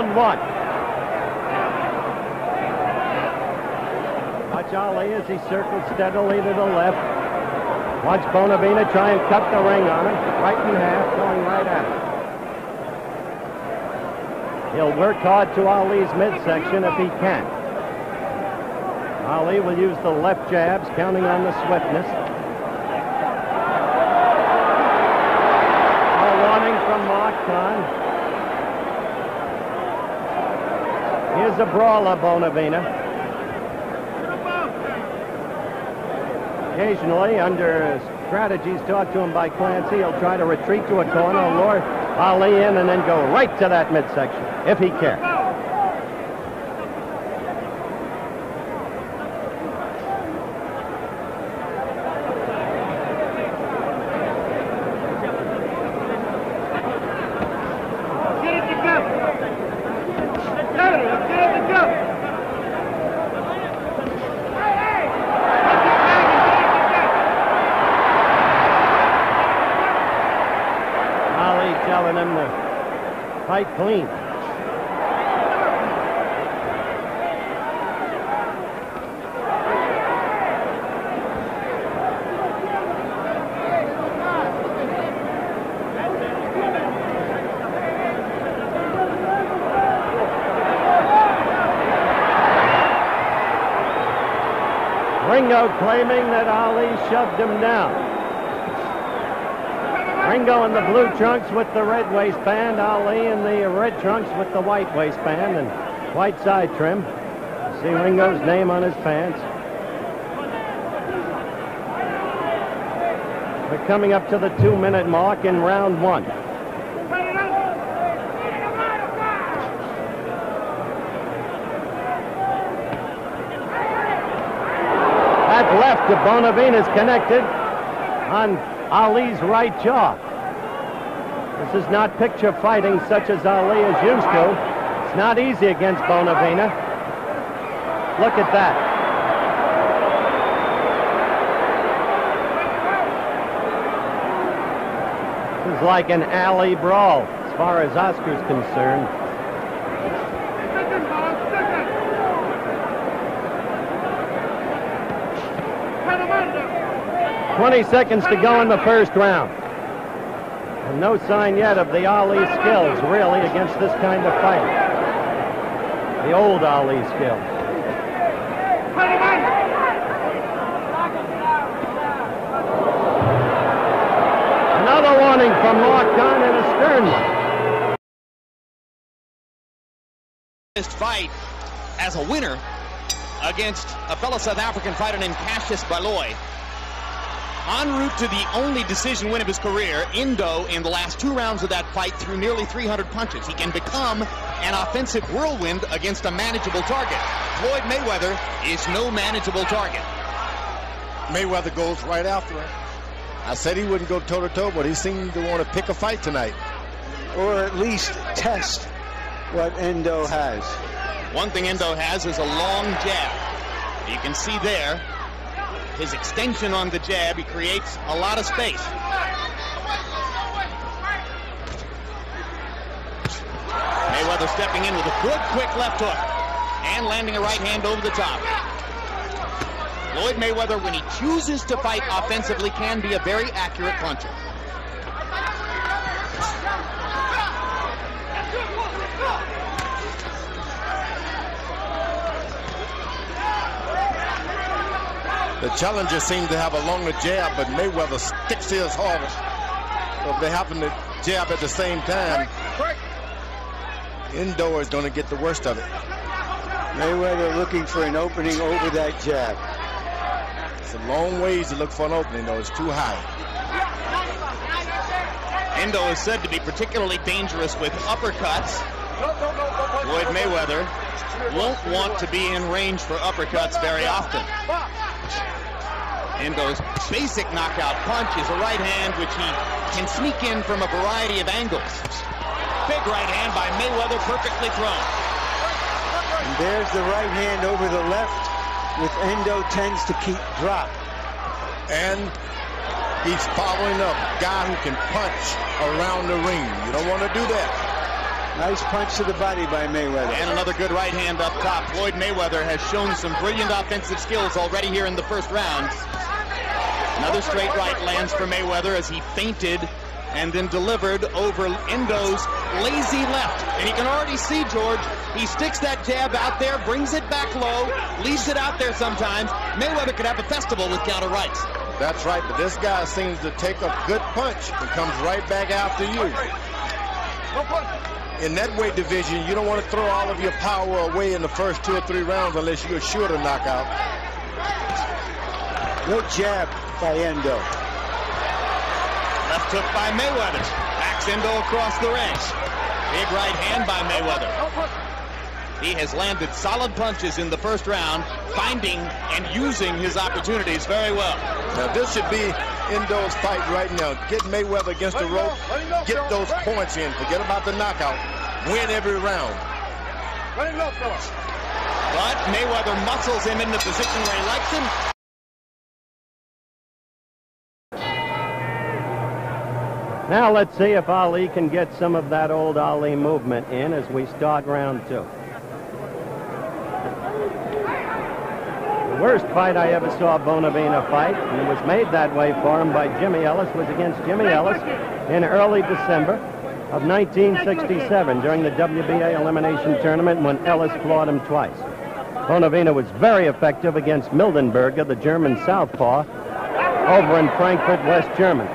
round one. Watch Ali as he circles steadily to the left. Watch Bonavena try and cut the ring on him. Right in half, going right at him. He'll work hard to Ali's midsection if he can. Ali will use the left jabs, counting on the swiftness. A warning from Mark Khan. Here's a brawler, Bonavena. Occasionally, under strategies taught to him by Clancy, he'll try to retreat to a corner, lure Ali in, and then go right to that midsection, if he can. Telling him to fight clean. Ringo claiming that Ali shoved him down. Ringo in the blue trunks with the red waistband, Ali in the red trunks with the white waistband and white side trim. You see Ringo's name on his pants. We're coming up to the 2-minute mark in round one. That left to Bonavena's connected on Ali's right jaw. This is not picture fighting such as Ali is used to. It's not easy against Bonavena. Look at that. This is like an alley brawl as far as Oscar's concerned. "20 seconds to go in the first round. And no sign yet of the Ali skills, really, against this kind of fight. The old Ali skills. Another warning from Mark Khan and a stern one. This fight as a winner against a fellow South African fighter named Cassius Baloy. En route to the only decision win of his career, Indo, in the last 2 rounds of that fight, threw nearly 300 punches. He can become an offensive whirlwind against a manageable target. Floyd Mayweather is no manageable target. Mayweather goes right after him. I said he wouldn't go toe-to-toe, but he seemed to want to pick a fight tonight. Or at least test what Indo has. One thing Indo has is a long jab. You can see there his extension on the jab. He creates a lot of space. Mayweather stepping in with a good, quick left hook and landing a right hand over the top. Floyd Mayweather, when he chooses to fight offensively, can be a very accurate puncher. The challengers seem to have a longer jab, but Mayweather sticks his harder. So if they happen to jab at the same time, Indo is going to get the worst of it. Mayweather looking for an opening over that jab. It's a long ways to look for an opening, though. It's too high. Indo is said to be particularly dangerous with uppercuts. Floyd Mayweather won't want to be in range for uppercuts very often. Indo's basic knockout punch is a right hand which he can sneak in from a variety of angles. Big right hand by Mayweather, perfectly thrown. And there's the right hand over the left, which Indo tends to keep dropped. And he's following up a guy who can punch around the ring. You don't want to do that. Nice punch to the body by Mayweather. And another good right hand up top. Floyd Mayweather has shown some brilliant offensive skills already here in the first round. Another straight right lands for Mayweather as he feinted and then delivered over Endo's lazy left. And you can already see, George, he sticks that jab out there, brings it back low, leaves it out there sometimes. Mayweather could have a festival with counter rights. That's right, but this guy seems to take a good punch and comes right back after you. In that weight division, you don't want to throw all of your power away in the first 2 or 3 rounds unless you're sure to knock out. No jab by Endo. Left hook by Mayweather. Backs Endo across the ring. Big right hand by Mayweather. He has landed solid punches in the first round, finding and using his opportunities very well. Now this should be Endo's fight right now. Get Mayweather against the rope, get those points in, forget about the knockout, win every round. But Mayweather muscles him in the position where he likes him. Now let's see if Ali can get some of that old Ali movement in as we start round 2. The worst fight I ever saw Bonavena fight, and it was made that way for him by Jimmy Ellis, was against Jimmy Ellis in early December of 1967 during the WBA elimination tournament when Ellis floored him twice. Bonavena was very effective against Mildenberger, the German southpaw, over in Frankfurt, West Germany.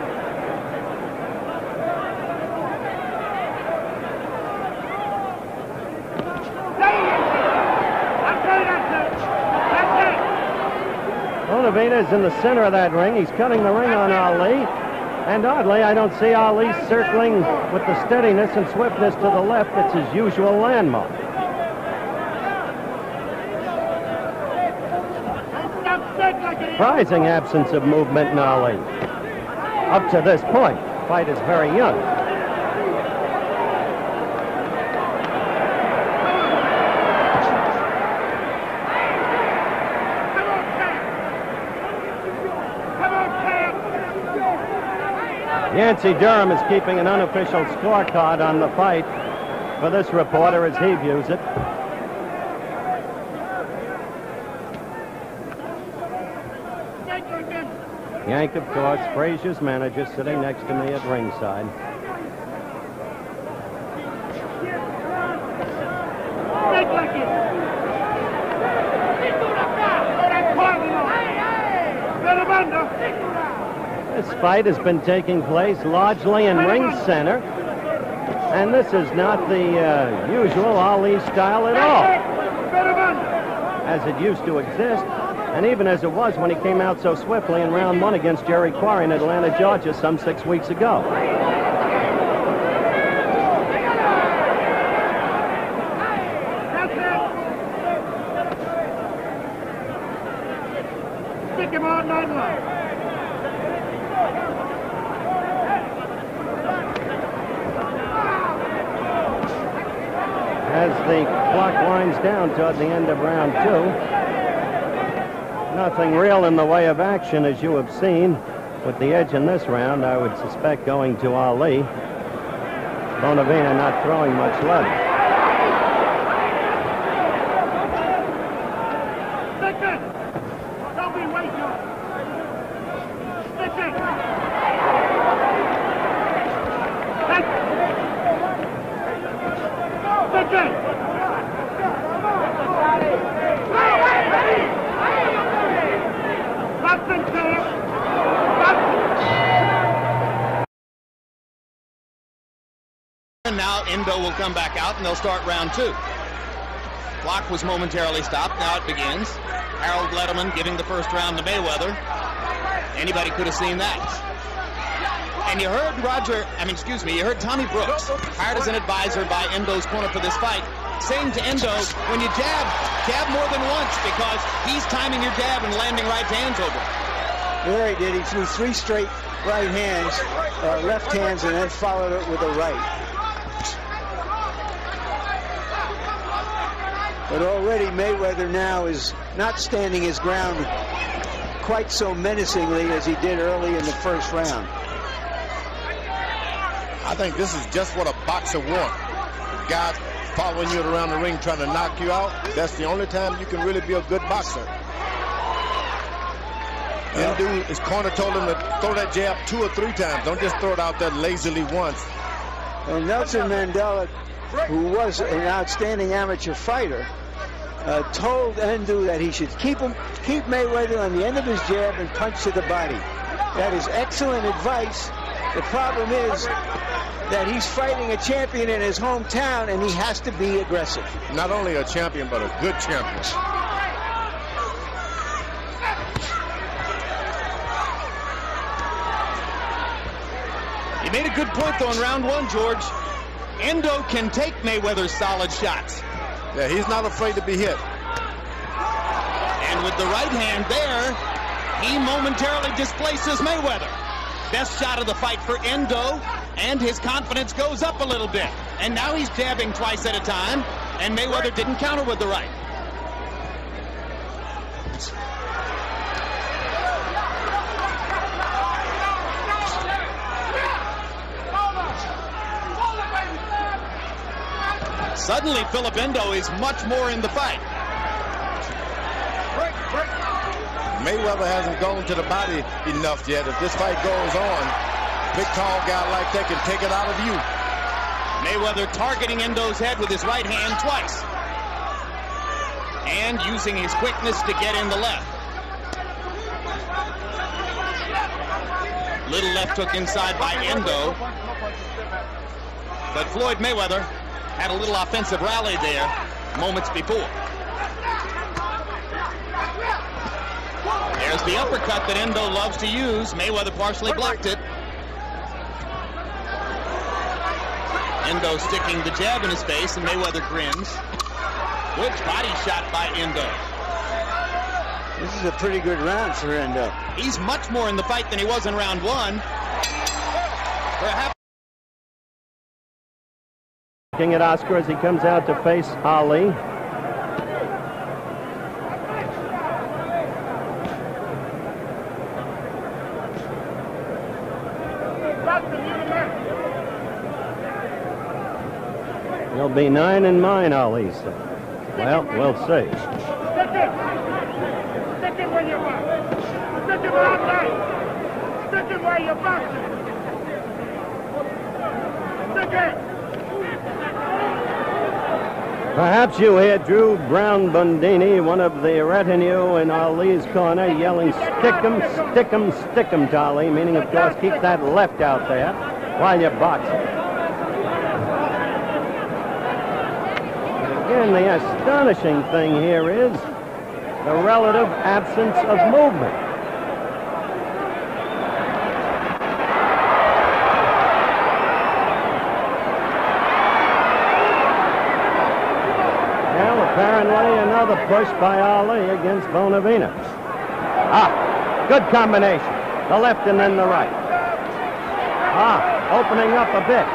Bonavena is in the center of that ring. He's cutting the ring on Ali. And oddly, I don't see Ali circling with the steadiness and swiftness to the left that's his usual landmark. Surprising absence of movement in Ali. Up to this point, the fight is very young. Yancey Durham is keeping an unofficial scorecard on the fight for this reporter as he views it. Yank, of course, Frazier's manager, sitting next to me at ringside. This fight has been taking place largely in ring center, and this is not the usual Ali style at all, as it used to exist, and even as it was when he came out so swiftly in round 1 against Jerry Quarry in Atlanta, Georgia, some 6 weeks ago. Stick him on 9-1. As the clock winds down toward the end of round 2, nothing real in the way of action, as you have seen. With the edge in this round, I would suspect going to Ali. Bonavena not throwing much left. And now Endo will come back out and they'll start round 2. Clock was momentarily stopped. Now it begins. Harold Letterman giving the first round to Mayweather. Anybody could have seen that. And you heard you heard Tommy Brooks, hired as an advisor by Endo's corner for this fight, saying to Endo, when you jab more than once, because he's timing your jab and landing right hands over it. There he did. He threw 3 straight right hands, left hands, and then followed it with a right. But already Mayweather now is not standing his ground quite so menacingly as he did early in the first round. I think this is just what a boxer wants. guy following you around the ring trying to knock you out, that's the only time you can really be a good boxer. Endo, his corner told him to throw that jab 2 or 3 times. Don't just throw it out there lazily once. And Nelson Mandela, who was an outstanding amateur fighter, told Endo that he should keep Mayweather on the end of his jab and punch to the body. That is excellent advice. The problem is that he's fighting a champion in his hometown, and he has to be aggressive. Not only a champion, but a good champion. He made a good point, though, in round 1, George. Endo can take Mayweather's solid shots. Yeah, he's not afraid to be hit. And with the right hand there, he momentarily displaces Mayweather. Best shot of the fight for Endo, and his confidence goes up a little bit. And now he's jabbing twice at a time, and Mayweather didn't counter with the right. Suddenly, Philip Endo is much more in the fight. Mayweather hasn't gone to the body enough yet. If this fight goes on, big tall guy like that can take it out of you. Mayweather targeting Endo's head with his right hand twice. And using his quickness to get in the left. Little left hook inside by Endo. But Floyd Mayweather had a little offensive rally there moments before. There's the uppercut that Endo loves to use. Mayweather partially blocked it. Endo sticking the jab in his face, and Mayweather grins. Good body shot by Endo. This is a pretty good round for Endo. He's much more in the fight than he was in round 1. Perhaps looking at Oscar as he comes out to face Ali. He'll be 9 in mine, Ali said. Well, we'll see. Stick it. Stick it where you want. Stick it outside. Stick it where you're boxing. Stick it. Perhaps you hear Drew Brown Bundini, one of the retinue in Ali's corner, yelling, stick him, stick him, stick him to Ali, meaning, of course, keep that left out there while you're boxing. Again, the astonishing thing here is the relative absence of movement. Well, apparently another push by Ali against Bonavena. Good combination. The left and then the right. Opening up a bit.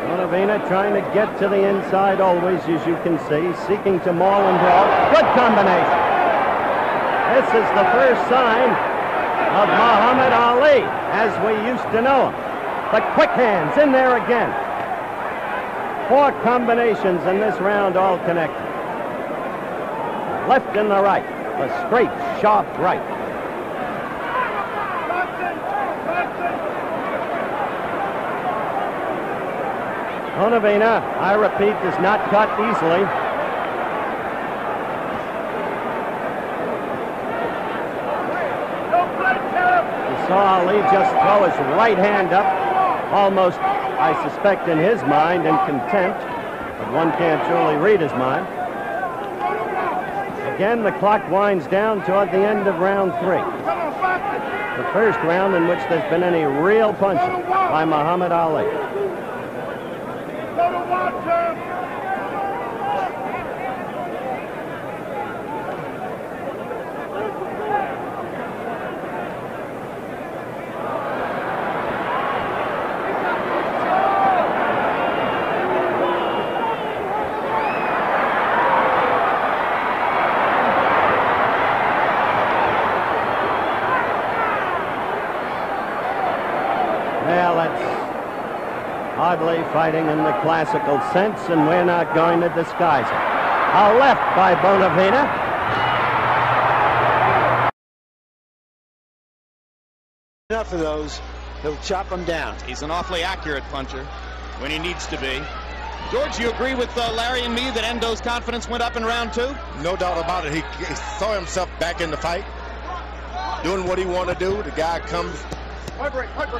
Bonavena trying to get to the inside always, as you can see, seeking to maul and draw. Good combination. This is the first sign of Muhammad Ali as we used to know him. The quick hands in there again. 4 combinations in this round, all connected. Left and the right. The straight, sharp right. Bonavena, I repeat, does not cut easily. You saw Ali just throw his right hand up, almost, I suspect, in his mind, in contempt, but one can't truly read his mind. Again, the clock winds down toward the end of round 3. The first round in which there's been any real punching by Muhammad Ali. Hardly fighting in the classical sense, and we're not going to disguise it. A left by Bonavena. Enough of those. He'll chop them down. He's an awfully accurate puncher when he needs to be. George, you agree with Larry and me that Endo's confidence went up in round 2? No doubt about it. He saw himself back in the fight, doing what he wanted to do. The guy comes,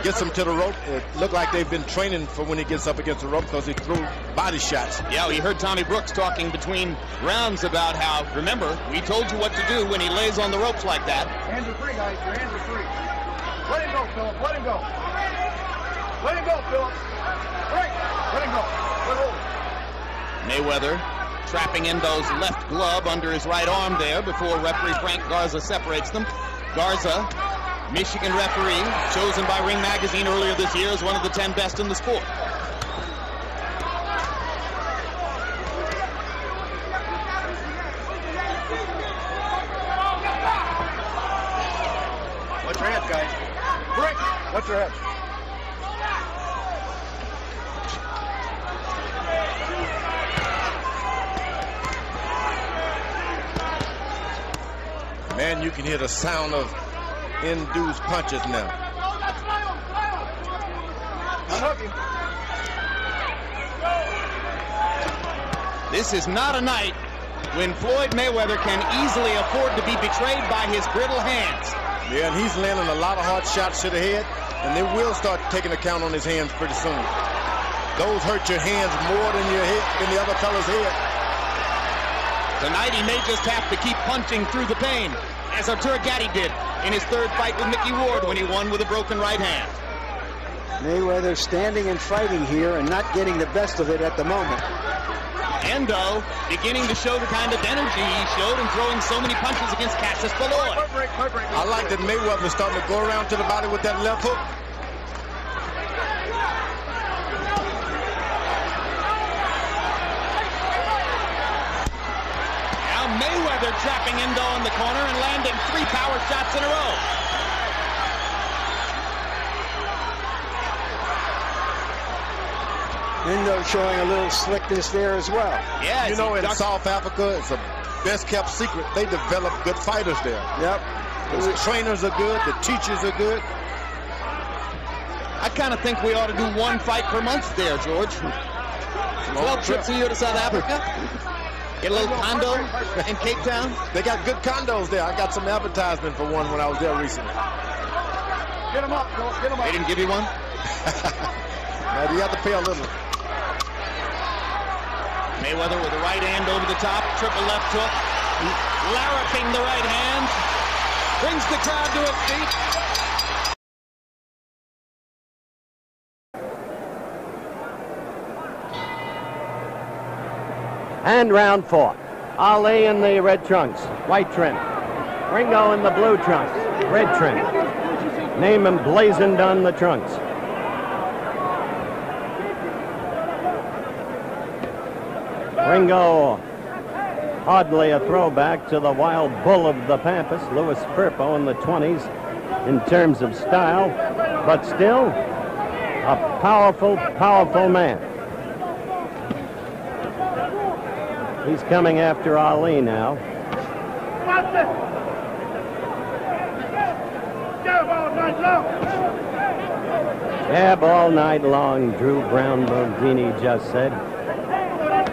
gets him to the rope. It looked like they've been training for when he gets up against the rope because he threw body shots. Yeah, we heard Tommy Brooks talking between rounds about how, remember, we told you what to do when he lays on the ropes like that. Hands are free, guys. Your hands are free. Let him go, Philip. Let him go. Let him go, Philip. Break. Let him go. Good hold. Mayweather trapping Endo's left glove under his right arm there before referee Frank Garza separates them. Garza, Michigan referee, chosen by Ring Magazine earlier this year as one of the 10 best in the sport. Watch your heads, guys. Break. Watch your heads. Man, you can hear the sound of Endo's punches now. Unhook him. This is not a night when Floyd Mayweather can easily afford to be betrayed by his brittle hands. Yeah, and he's landing a lot of hard shots to the head, and they will start taking account on his hands pretty soon. Those hurt your hands more than your head, than the other fella's head. Tonight he may just have to keep punching through the pain, as Arturo Gatti did in his third fight with Mickey Ward when he won with a broken right hand. Mayweather standing and fighting here and not getting the best of it at the moment. Endo beginning to show the kind of energy he showed in throwing so many punches against Cassius Baloy. I like that Mayweather's starting to go around to the body with that left hook. Mayweather trapping Endo in the corner and landing 3 power shots in a row. Endo showing a little slickness there as well. Yeah, you know, in South Africa, it's a best kept secret. They develop good fighters there. Yep. The trainers are good. The teachers are good. I kind of think we ought to do 1 fight per month there, George. 12 trips a year to South Africa. Get a little condo in Cape Town. They got good condos there. I got some advertisement for one when I was there recently. Get him up, Philip. Get him up. They didn't give you one? Now, you have to pay a little. Mayweather with the right hand over the top. Triple left hook. Larraping the right hand. Brings the crowd to its feet. And round 4. Ali in the red trunks, white trim. Ringo in the blue trunks, red trim. Name emblazoned on the trunks. Ringo, hardly a throwback to the wild bull of the Pampas, Louis Firpo in the 20s in terms of style, but still a powerful, powerful man. He's coming after Ali now. Jab all night long. Jab all night long, Drew Brown Bogini just said.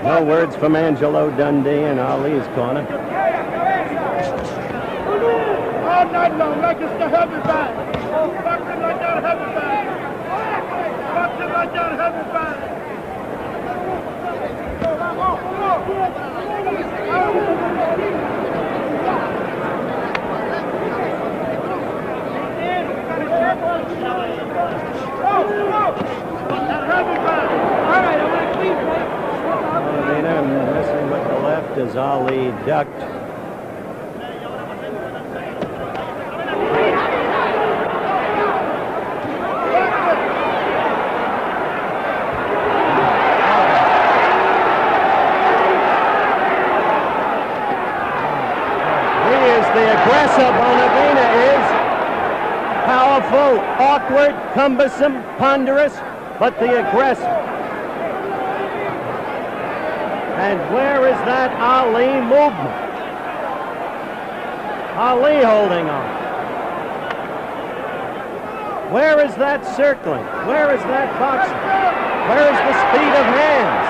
No words from Angelo Dundee in Ali's corner. All night long, like it's the heavy bag. Boxing like that heavy bag. Boxing like that heavy bag. Messing with the left as Ali ducked. The aggressor Bonavena is powerful, awkward, cumbersome, ponderous, but the aggressor. And where is that Ali movement? Ali holding on. Where is that circling? Where is that boxing? Where is the speed of hands?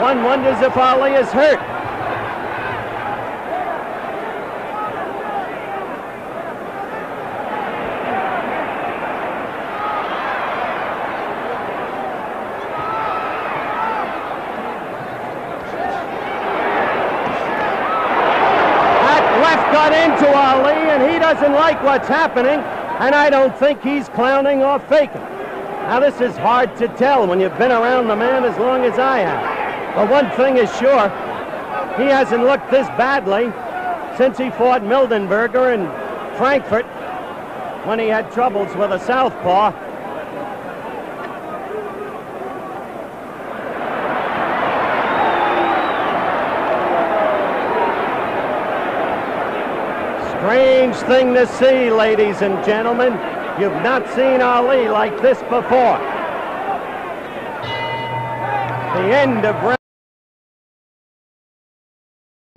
One wonders if Ali is hurt. Got into Ali, and he doesn't like what's happening, and I don't think he's clowning or faking. Now, this is hard to tell when you've been around the man as long as I have. But one thing is sure, he hasn't looked this badly since he fought Mildenberger in Frankfurt when he had troubles with a southpaw. Strange thing to see, ladies and gentlemen. You've not seen Ali like this before. The end of round.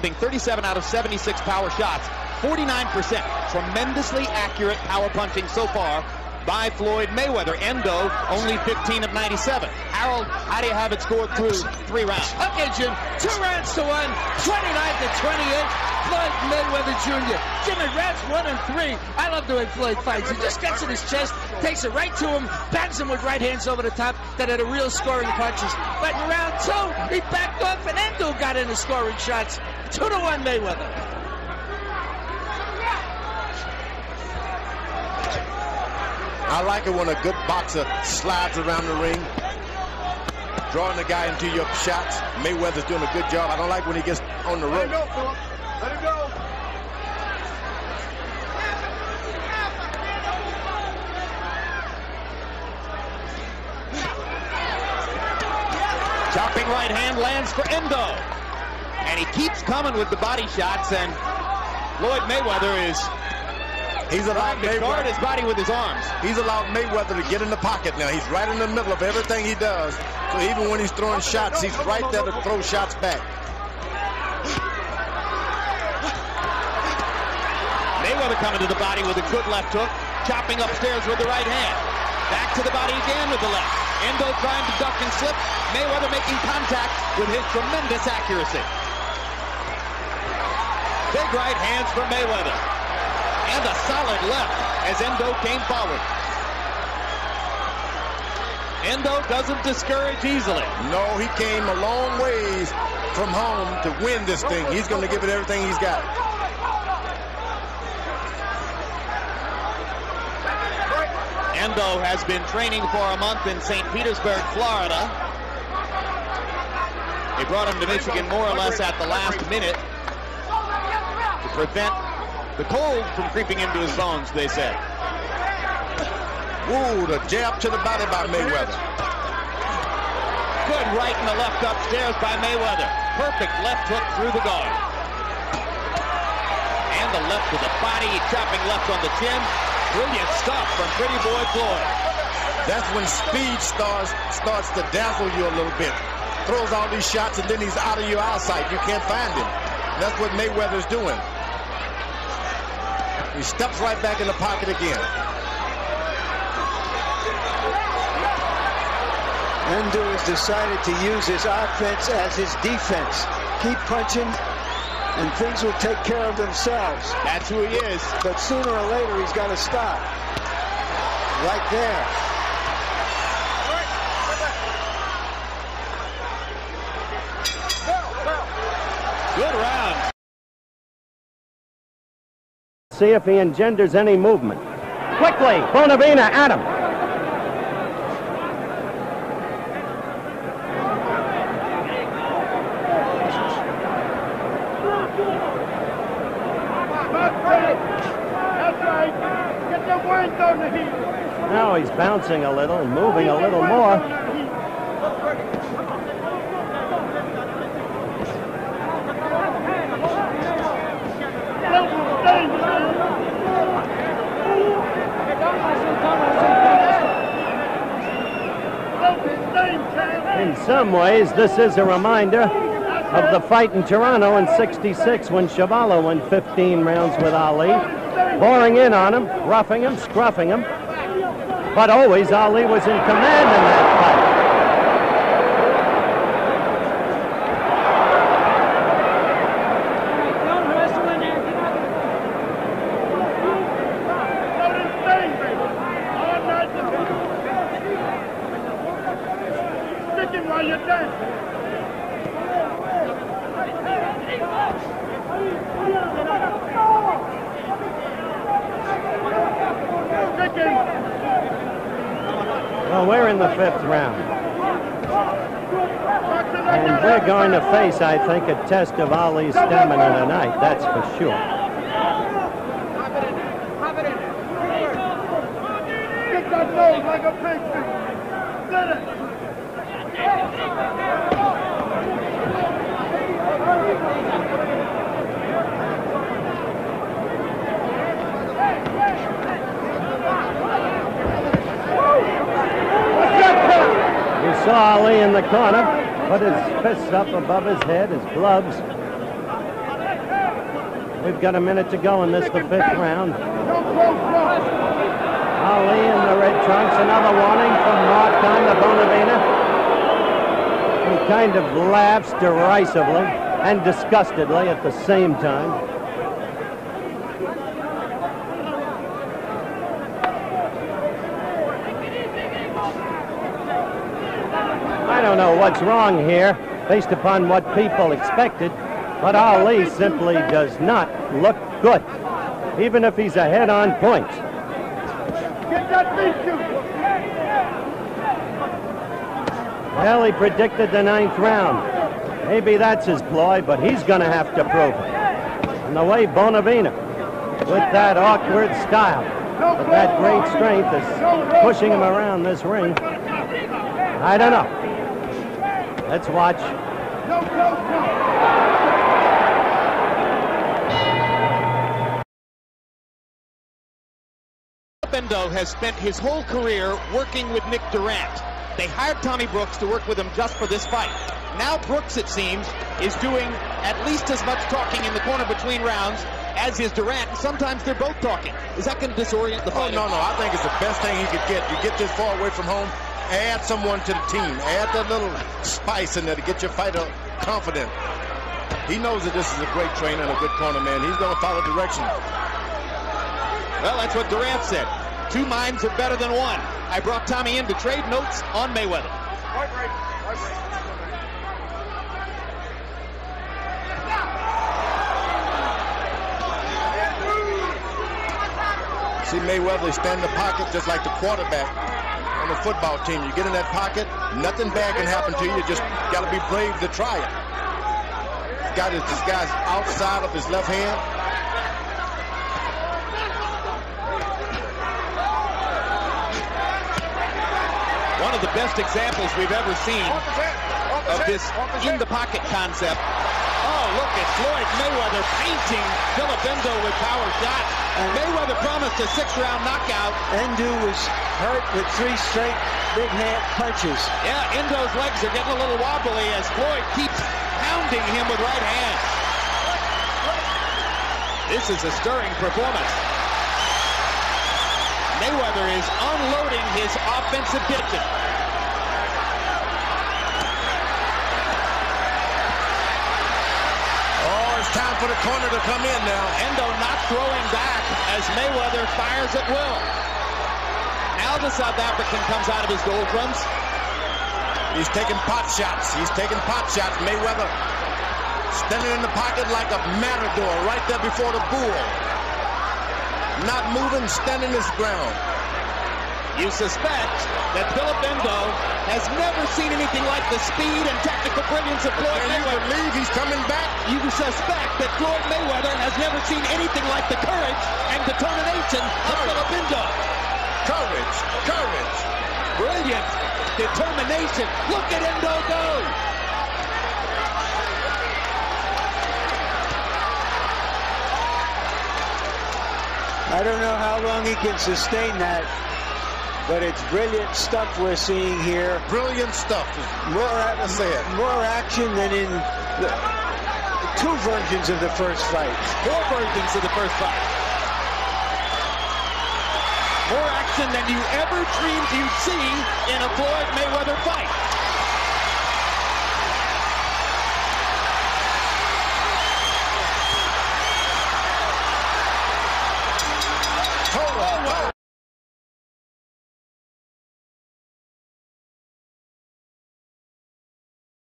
37 out of 76 power shots, 49%. Tremendously accurate power punching so far by Floyd Mayweather. Endo, only 15 of 97. Harold, how do you have it scored through 3 rounds? Okay, Jim, 2 rounds to 1, 29 to 28. Floyd Mayweather Jr. Jimmy, rounds 1 and 3. I love the way Floyd fights. He just gets in his chest, takes it right to him, bangs him with right hands over the top that are the real scoring punches. But in round 2, he backed off and Endo got into scoring shots. 2-1 Mayweather. I like it when a good boxer slides around the ring, drawing the guy into your shots. Mayweather's doing a good job. I don't like when he gets on the rope. Let him go, Philip. Let him go. Chopping right hand lands for Endo. And he keeps coming with the body shots, and Floyd Mayweather is allowed to guard his body with his arms. He's allowed Mayweather to get in the pocket now. He's right in the middle of everything he does. So even when he's throwing shots, he's right there to throw shots back. Mayweather coming to the body with a good left hook, chopping upstairs with the right hand. Back to the body again with the left. Endo trying to duck and slip. Mayweather making contact with his tremendous accuracy. Big right hands for Mayweather. And a solid left as Endo came forward. Endo doesn't discourage easily. No, he came a long ways from home to win this thing. He's going to give it everything he's got. Endo has been training for a month in St. Petersburg, Florida. They brought him to Michigan more or less at the last minute to prevent the cold from creeping into his bones, they said. Ooh, the jab to the body by Mayweather. Good right and the left upstairs by Mayweather. Perfect left hook through the guard. And the left to the body, chopping left on the chin. Brilliant stuff from Pretty Boy Floyd. That's when speed starts to dazzle you a little bit. Throws all these shots and then he's out of your eyesight. You can't find him. That's what Mayweather's doing. He steps right back in the pocket again. Endo has decided to use his offense as his defense. Keep punching, and things will take care of themselves. That's who he is. But sooner or later, he's got to stop. Right there. Good round. See if he engenders any movement. Quickly, Bonavina at him. Now he's bouncing a little and moving a little more. In some ways, this is a reminder of the fight in Toronto in '66 when Chuvalo went 15 rounds with Ali, pouring in on him, roughing him, scruffing him. But always Ali was in command in that fight. Well, we're in the 5th round. And we're going to face, I think, a test of Ali's stamina tonight, that's for sure. Kick that nose like a pig. Get it. You saw Ali in the corner, put his fists up above his head, his gloves. We've got a minute to go in this, the 5th round. Ali in the red trunks, another warning from Mark on the Bonavena. He kind of laughs derisively and disgustedly at the same time. I don't know what's wrong here, based upon what people expected, but Ali simply does not look good, even if he's ahead on points. Get that beat you. Well, he predicted the 9th round. Maybe that's his ploy, but he's going to have to prove it. And the way Bonavena, with that awkward style, with that great strength, is pushing him around this ring, I don't know. Let's watch. Bendo has spent his whole career working with Nick Durant. They hired Tommy Brooks to work with him just for this fight. Now Brooks, it seems, is doing at least as much talking in the corner between rounds as is Durant, and sometimes they're both talking. Is that going to disorient the fight? Oh, no. I think it's the best thing he could get. You get this far away from home, add someone to the team. Add that little spice in there to get your fighter confident. He knows that this is a great trainer and a good corner man. He's going to follow direction. Well, that's what Durant said. 2 minds are better than one. I brought Tommy in to trade notes on Mayweather. See Mayweather stand in the pocket just like the quarterback on the football team. You get in that pocket, nothing bad can happen to you. You just got to be brave to try it. This guy's outside of his left hand. One of the best examples we've ever seen of this in-the-pocket concept. Oh, look at Floyd Mayweather painting Philip Endo with power shots. Mayweather promised a 6-round knockout. Endo was hurt with 3 straight big hand punches. Yeah, Endo's legs are getting a little wobbly as Floyd keeps pounding him with right hand. This is a stirring performance. Mayweather is unloading his offensive kitchen. Oh, it's time for the corner to come in now. Endo not throwing back as Mayweather fires at will. Now the South African comes out of his doldrums. He's taking pot shots. Mayweather standing in the pocket like a matador right there before the bull. Not moving, standing his ground. You suspect that Philip Endo has never seen anything like the speed and technical brilliance of Floyd Mayweather. You believe he's coming back? You suspect that Floyd Mayweather has never seen anything like the courage and determination of Philip Endo. Courage. Brilliant determination. Look at Endo go. I don't know how long he can sustain that. but it's brilliant stuff we're seeing here. Brilliant stuff. More action than in the 2 versions of the first fight. 4 versions of the first fight. More action than you ever dreamed you'd see in a Floyd Mayweather fight.